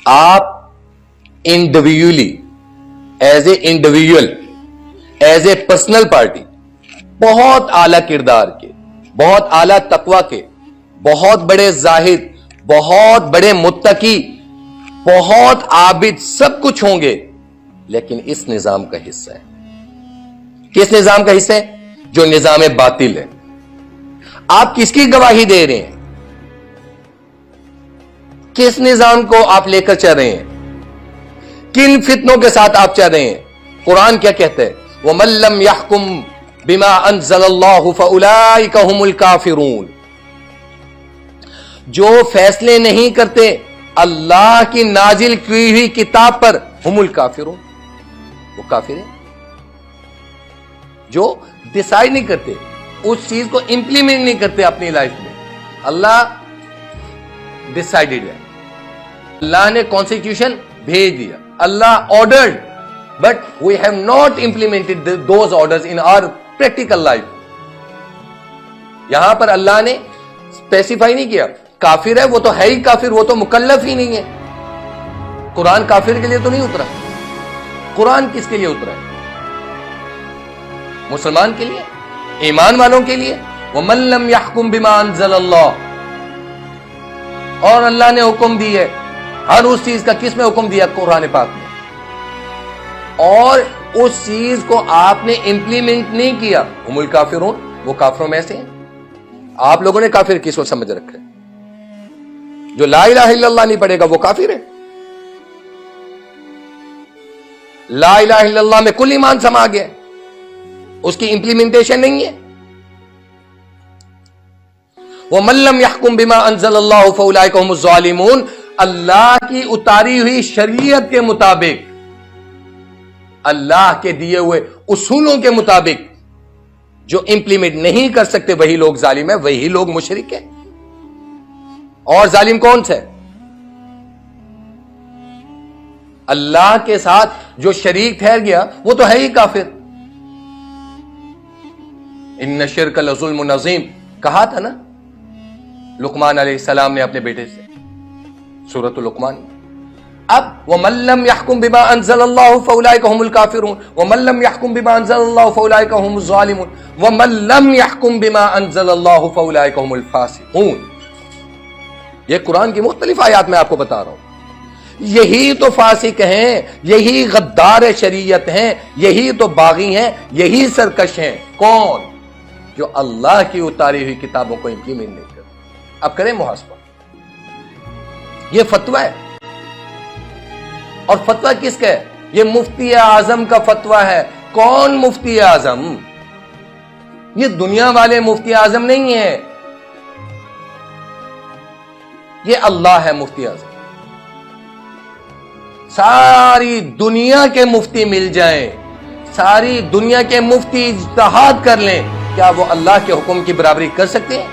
آپ individually as a personal party بہت اعلی کردار کے، بہت اعلی تقوی کے، بہت بڑے زاہد، بہت بڑے متقی، بہت عابد، سب کچھ ہوں گے، لیکن اس نظام کا حصہ ہے۔ کس نظام کا حصہ ہے؟ جو نظام باطل ہے۔ آپ کس کی گواہی دے رہے ہیں؟ کس نظام کو آپ لے کر چل رہے ہیں؟ کن فتنوں کے ساتھ آپ چل رہے ہیں؟ قرآن کیا کہتا ہے؟ وَمَن لَّمْ يَحْكُم بِمَا أَنزَلَ اللَّهُ فَأُولَٰئِكَ هُمُ الْكَافِرُونَ۔ جو فیصلے نہیں کرتے اللہ کی نازل کی ہوئی کتاب پر، ہم الکافرون، وہ کافر ہیں۔ جو ڈیسائیڈ نہیں کرتے، اس چیز کو امپلیمنٹ نہیں کرتے اپنی لائف میں۔ اللہ ڈیسائیڈڈ ہے، اللہ نے کانسٹیٹیوشن بھیج دیا، اللہ ordered, but we have not implemented those orders in our practical life. یہاں پر اللہ نے اسپیسیفائی نہیں کیا کافر ہے، وہ تو ہے ہی کافر، وہ تو مکلف ہی نہیں ہے۔ قرآن کافر کے لیے تو نہیں اترا۔ قرآن کس کے لیے اترا ہے؟ مسلمان کے لیے، ایمان والوں کے لیے۔ وَمَن لَّمْ يَحْكُم بِمَا أَنزَلَ اللَّهُ، اور اللہ نے حکم دی ہے ہر اس چیز کا۔ کس میں حکم دیا؟ قرآن پاک میں۔ اور اس چیز کو آپ نے امپلیمنٹ نہیں کیا، ہم الکافرون، وہ کافروں میں سے ہیں۔ آپ لوگوں نے کافر کس کو سمجھ رکھا ہے؟ جو لا الہ الا اللہ نہیں پڑھے گا وہ کافر ہے۔ لا الہ الا اللہ میں کل ایمان سما گیا، اس کی امپلیمنٹیشن نہیں ہے۔ وَمَن لَّمْ يَحْكُم بِمَا أَنزَلَ اللَّهُ فَأُولَٰئِكَ هُمُ الظَّالِمُونَ۔ اللہ کی اتاری ہوئی شریعت کے مطابق، اللہ کے دیے ہوئے اصولوں کے مطابق جو امپلیمنٹ نہیں کر سکتے وہی لوگ ظالم ہیں، وہی لوگ مشرک ہیں۔ اور ظالم کون سے؟ اللہ کے ساتھ جو شریک ٹھہر گیا وہ تو ہے ہی کافر۔ ان الشرک لظلم عظیم، کہا تھا نا لقمان علیہ السلام نے اپنے بیٹے سے، سورۃ لقمان۔ اب وَمَن لَّمْ يَحْكُم بِمَا أَنزَلَ اللَّهُ فَأُولَٰئِكَ هُمُ الْكَافِرُونَ وَمَن لَّمْ يَحْكُم بِمَا أَنزَلَ اللَّهُ فَأُولَٰئِكَ هُمُ الظَّالِمُونَ وَمَن لَّمْ يَحْكُم بِمَا أَنزَلَ اللَّهُ فَأُولَٰئِكَ هُمُ الْفَاسِقُونَ۔ یہ قرآن کی مختلف آیات میں آپ کو بتا رہا ہوں۔ یہی تو فاسق ہیں، یہی غدار شریعت ہیں، یہی تو باغی ہیں، یہی سرکش ہیں۔ کون؟ جو اللہ کی اتاری ہوئی کتابوں کو امپلیمنٹ نہیں کرتے۔ اب کریں محاسبہ۔ یہ فتویٰ ہے، اور فتویٰ کس کا ہے؟ یہ مفتی اعظم کا فتویٰ ہے۔ کون مفتی اعظم؟ یہ دنیا والے مفتی اعظم نہیں ہے، یہ اللہ ہے مفتی اعظم۔ ساری دنیا کے مفتی مل جائیں، ساری دنیا کے مفتی اجتہاد کر لیں، کیا وہ اللہ کے حکم کی برابری کر سکتے ہیں؟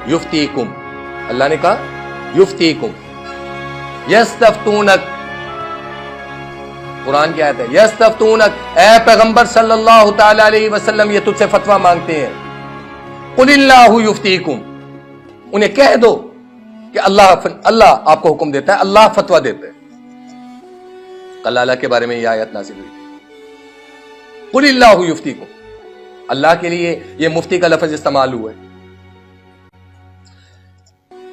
یفتیکم، اللہ نے کہا یفتیکم، یستفتونک، قرآن کی آیت ہے، یستفتونک، اے پیغمبر صلی اللہ تعالی علیہ وسلم یہ تجھ سے فتویٰ مانگتے ہیں۔ قل اللہ یفتیکم، انہیں کہہ دو کہ اللہ آپ کو حکم دیتا ہے، اللہ فتویٰ دیتا ہے۔ کلالہ کے بارے میں یہ آیت نازل ہوئی۔ قل اللہ یفتیکم، اللہ کے لیے یہ مفتی کا لفظ استعمال ہوا ہے۔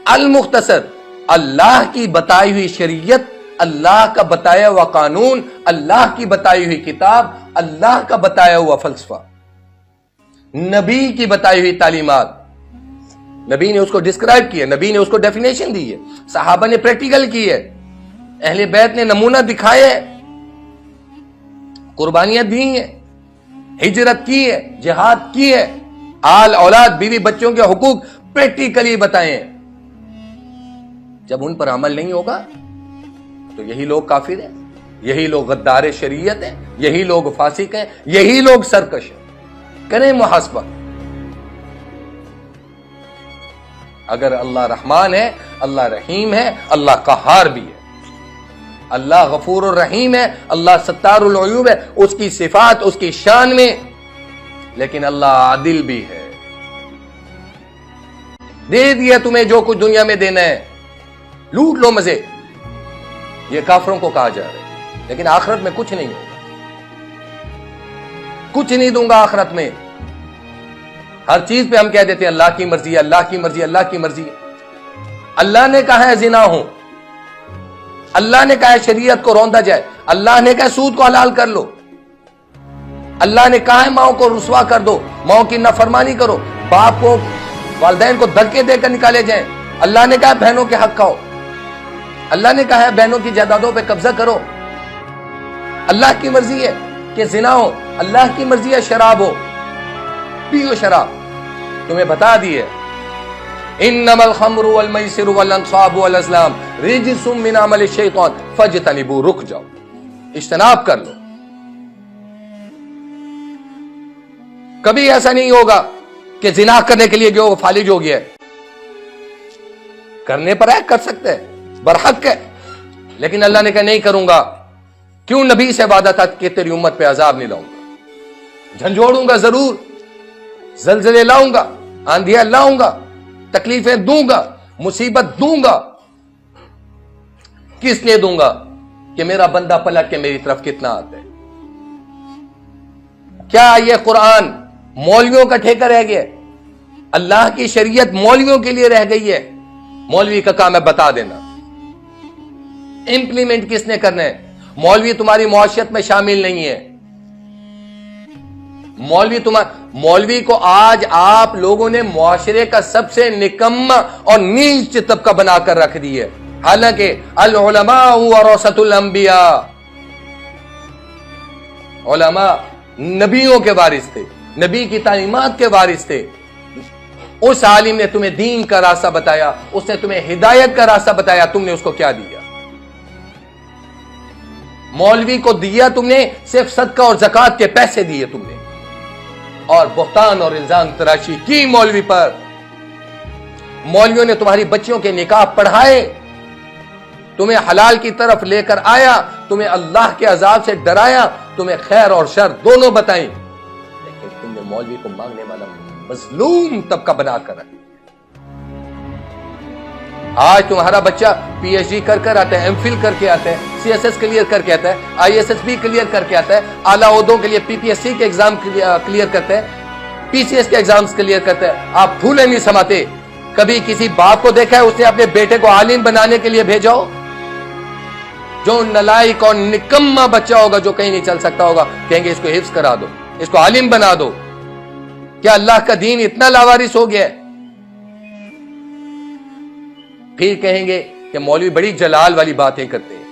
المختصر، اللہ کی بتائی ہوئی شریعت، اللہ کا بتایا ہوا قانون، اللہ کی بتائی ہوئی کتاب، اللہ کا بتایا ہوا فلسفہ، نبی کی بتائی ہوئی تعلیمات، نبی نے اس کو ڈسکرائب کیا، نبی نے اس کو ڈیفینیشن دی ہے، صحابہ نے پریکٹیکل کی ہے، اہل بیت نے نمونہ دکھائے ہے، قربانیاں دی ہیں، ہجرت کی ہے، جہاد کی ہے، آل اولاد بیوی بچوں کے حقوق پریکٹیکلی بتائے ہیں۔ جب ان پر عمل نہیں ہوگا تو یہی لوگ کافر ہیں، یہی لوگ غدار شریعت ہیں، یہی لوگ فاسق ہیں، یہی لوگ سرکش ہیں۔ کریں محاسبہ۔ اگر اللہ رحمان ہے، اللہ رحیم ہے، اللہ قہار بھی ہے، اللہ غفور الرحیم ہے، اللہ ستار العیوب ہے، اس کی صفات اس کی شان میں، لیکن اللہ عادل بھی ہے۔ دے دیا تمہیں جو کچھ دنیا میں دینا ہے، لوٹ لو مزے. یہ کافروں کو کہا جا رہا ہے. لیکن آخرت میں کچھ نہیں ہوگا، کچھ نہیں دوں گا آخرت میں. ہر چیز پہ ہم کہہ دیتے ہیں اللہ کی مرضی ہے، اللہ کی مرضی ہے، اللہ کی مرضی ہے. اللہ نے کہا ہے زنا ہو، اللہ نے کہا ہے شریعت کو روندا جائے، اللہ نے کہا ہے سود کو حلال کر لو، اللہ نے کہا ہے ماؤں کو رسوا کر دو، ماؤں کی نافرمانی کرو، باپ کو والدین کو دھکے دے کر نکالے جائیں. اللہ نے کہا ہے بہنوں کے حق کھاؤ، اللہ نے کہا ہے بہنوں کی جائیدادوں پہ قبضہ کرو. اللہ کی مرضی ہے کہ زنا ہو، اللہ کی مرضی ہے شراب ہو، پیو شراب. تمہیں بتا دیے انما الخمر والمیسر والانصاب والازلام رجس من عمل الشیطان فاجتنبوہ. رک جاؤ، اجتناب کر لو. کبھی ایسا نہیں ہوگا کہ زنا کرنے کے لیے جو فالج ہو گیا ہے، کرنے پر ہے، کر سکتے ہے، برحق ہے. لیکن اللہ نے کہا نہیں کروں گا. کیوں؟ نبی سے وعدہ تھا کہ تیری امت پہ عذاب نہیں لاؤں گا، جھنجھوڑوں گا ضرور، زلزلے لاؤں گا، آندھیاں لاؤں گا، تکلیفیں دوں گا، مصیبت دوں گا. کس لیے دوں گا؟ کہ میرا بندہ پلٹ کے میری طرف کتنا آتا ہے. کیا یہ قرآن مولویوں کا ٹھیکہ رہ گیا؟ اللہ کی شریعت مولویوں کے لیے رہ گئی ہے؟ مولوی کا کام ہے بتا دینا، امپلیمنٹ کس نے کرنا ہے؟ مولوی تمہاری معاشرت میں شامل نہیں ہے. مولوی کو آج آپ لوگوں نے معاشرے کا سب سے نکما اور نیچ طبقہ بنا کر رکھ دی ہے. حالانکہ العلماء ورثۃ الانبیاء، علماء نبیوں کے وارث تھے، نبی کی تعلیمات کے وارث تھے. اس عالم نے تمہیں دین کا راستہ بتایا، اس نے تمہیں ہدایت کا راستہ بتایا، تم نے اس کو کیا دیا؟ مولوی کو دیا تم نے صرف صدقہ اور زکوٰۃ کے پیسے دیے تم نے، اور بہتان اور الزام تراشی کی مولوی پر. مولویوں نے تمہاری بچیوں کے نکاح پڑھائے، تمہیں حلال کی طرف لے کر آیا، تمہیں اللہ کے عذاب سے ڈرایا، تمہیں خیر اور شر دونوں بتائیں. لیکن تم نے مولوی کو مانگنے والا مظلوم طبقہ بنا کر رکھا. آج تمہارا بچہ پی ایچ ڈی کر آتا ہے، ایم فل کر کے آتا ہے، سی ایس ایس کلیئر کر کے آتا ہے، I S S B clear کر کے آتا ہے، اعلیٰ عہدوں کے لیے پی پی ایس سی کے ایگزام کلیئر کرتا ہے، پی سی ایس کے ایگزامز کلیئر کرتا ہے. آپ پھولے نہیں سماتے. کبھی کسی باپ کو دیکھا ہے اس نے اپنے بیٹے کو عالم بنانے کے لیے بھیجا ہو؟ جو نلائق اور نکما بچہ ہوگا جو کہیں نہیں چل سکتا ہوگا، کہیں گے اس کو حفظ کرا دو، اس کو عالم بنا دو. کیا اللہ کا دین اتنا لاوارث ہو گیا ہے؟ پھر کہیں گے کہ مولوی بڑی جلال والی باتیں کرتے ہیں.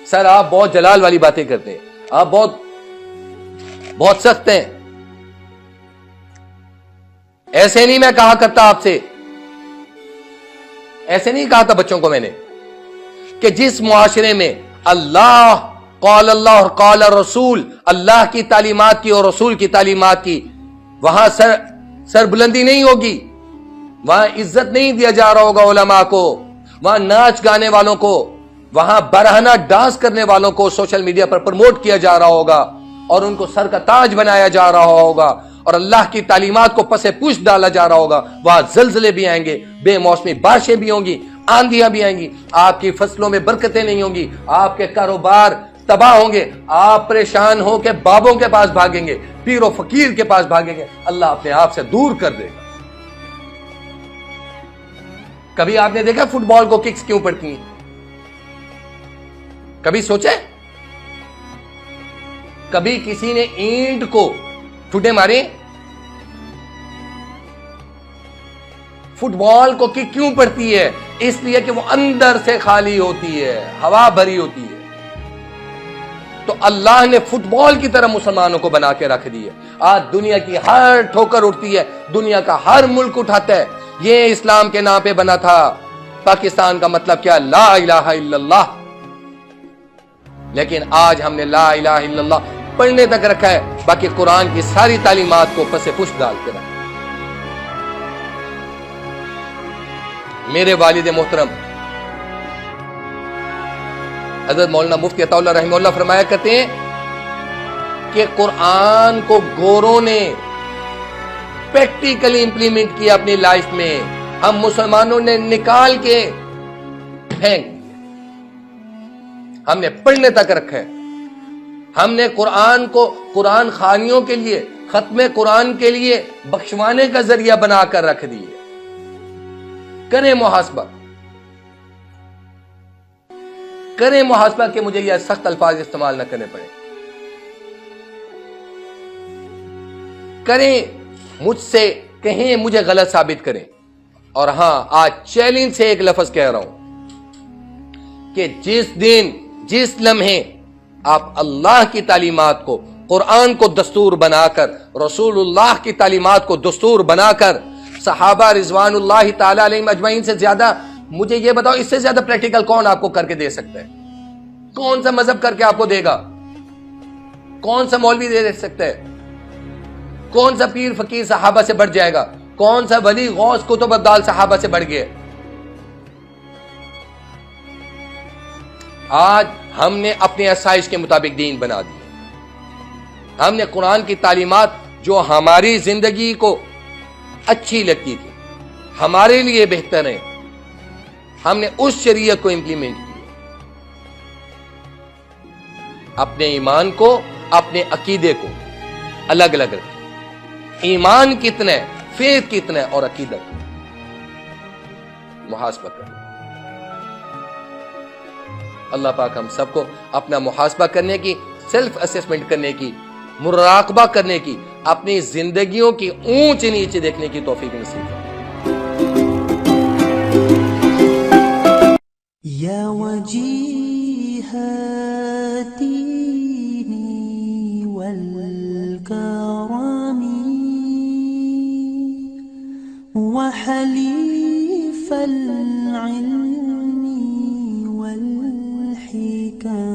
سر آپ بہت جلال والی باتیں کرتے ہیں، آپ بہت سخت ہیں. ایسے نہیں میں کہا کرتا آپ سے، ایسے نہیں کہا تھا بچوں کو میں نے، کہ جس معاشرے میں اللہ قال اللہ اور قال رسول، اللہ کی تعلیمات کی اور رسول کی تعلیمات کی، وہاں سر بلندی نہیں ہوگی، وہاں عزت نہیں دیا جا رہا ہوگا علماء کو، وہاں ناچ گانے والوں کو، وہاں برہنہ ڈانس کرنے والوں کو سوشل میڈیا پر پروموٹ کیا جا رہا ہوگا اور ان کو سر کا تاج بنایا جا رہا ہوگا اور اللہ کی تعلیمات کو پس پوش ڈالا جا رہا ہوگا. وہاں زلزلے بھی آئیں گے، بے موسمی بارشیں بھی ہوں گی، آندھیاں بھی آئیں گی، آپ کی فصلوں میں برکتیں نہیں ہوں گی، آپ کے کاروبار تباہ ہوں گے، آپ پریشان ہو کے بابوں کے پاس بھاگیں گے، پیر و فقیر کے پاس بھاگیں گے، اللہ اپنے آپ سے دور کر دے گا. کبھی آپ نے دیکھا فٹ بال کو ککس کیوں پڑتی ہیں؟ کبھی سوچے؟ کبھی کسی نے اینٹ کو ٹھوٹے مارے؟ فٹ بال کو کک کیوں پڑتی ہے؟ اس لیے کہ وہ اندر سے خالی ہوتی ہے، ہوا بھری ہوتی ہے. تو اللہ نے فٹ بال کی طرح مسلمانوں کو بنا کے رکھ دی ہے. آج دنیا کی ہر ٹھوکر اٹھتی ہے، دنیا کا ہر ملک اٹھاتا ہے. یہ اسلام کے نام پہ بنا تھا. پاکستان کا مطلب کیا؟ لا الہ الا اللہ. لیکن آج ہم نے لا الہ الا اللہ پڑھنے تک رکھا ہے، باقی قرآن کی ساری تعلیمات کو پس پش ڈال کے رکھا. میرے والد محترم حضرت مولانا مفتی عطا اللہ رحمہ اللہ فرمایا کرتے ہیں کہ قرآن کو گوروں نے پریکٹیکلی امپلیمنٹ کیا اپنی لائف میں. ہم مسلمانوں نے نکال کے پھینک دیے. ہم نے پڑھنے تک رکھا ہے. ہم نے قرآن کو قرآن خوانیوں کے لیے، ختم قرآن کے لیے بخشوانے کا ذریعہ بنا کر رکھ دیے. کریں محاسبہ، کریں محاسبہ کہ مجھے یہ سخت الفاظ استعمال نہ کرنے پڑے. کریں، مجھ سے کہیں، مجھے غلط ثابت کریں. اور ہاں، آج چیلنج سے ایک لفظ کہہ رہا ہوں کہ جس دن، جس لمحے آپ اللہ کی تعلیمات کو، قرآن کو دستور بنا کر، رسول اللہ کی تعلیمات کو دستور بنا کر، صحابہ رضوان اللہ تعالی علیہم اجمعین سے زیادہ، مجھے یہ بتاؤ اس سے زیادہ پریکٹیکل کون آپ کو کر کے دے سکتا ہے؟ کون سا مذہب کر کے آپ کو دے گا؟ کون سا مولوی دے سکتا ہے؟ کون سا پیر فقیر صحابہ سے بڑھ جائے گا؟ کون سا ولی غوث کتب ابدال صحابہ سے بڑھ گئے؟ آج ہم نے اپنے آسائش کے مطابق دین بنا دی. ہم نے قرآن کی تعلیمات جو ہماری زندگی کو اچھی لگتی تھی، ہمارے لیے بہتر ہیں، ہم نے اس شریعت کو امپلیمنٹ کیا. اپنے ایمان کو، اپنے عقیدے کو الگ الگ رکھیں. ایمان کتنا ہے، فیتھ کتنا ہے، اور عقیدت محاسبہ کریں. اللہ پاک ہم سب کو اپنا محاسبہ کرنے کی، سیلف اسیسمنٹ کرنے کی، مراقبہ کرنے کی، اپنی زندگیوں کی اونچ نیچے دیکھنے کی توفیق نصیب کرے. یا وجیہ دینی والکرم وحلیف العلم والحکم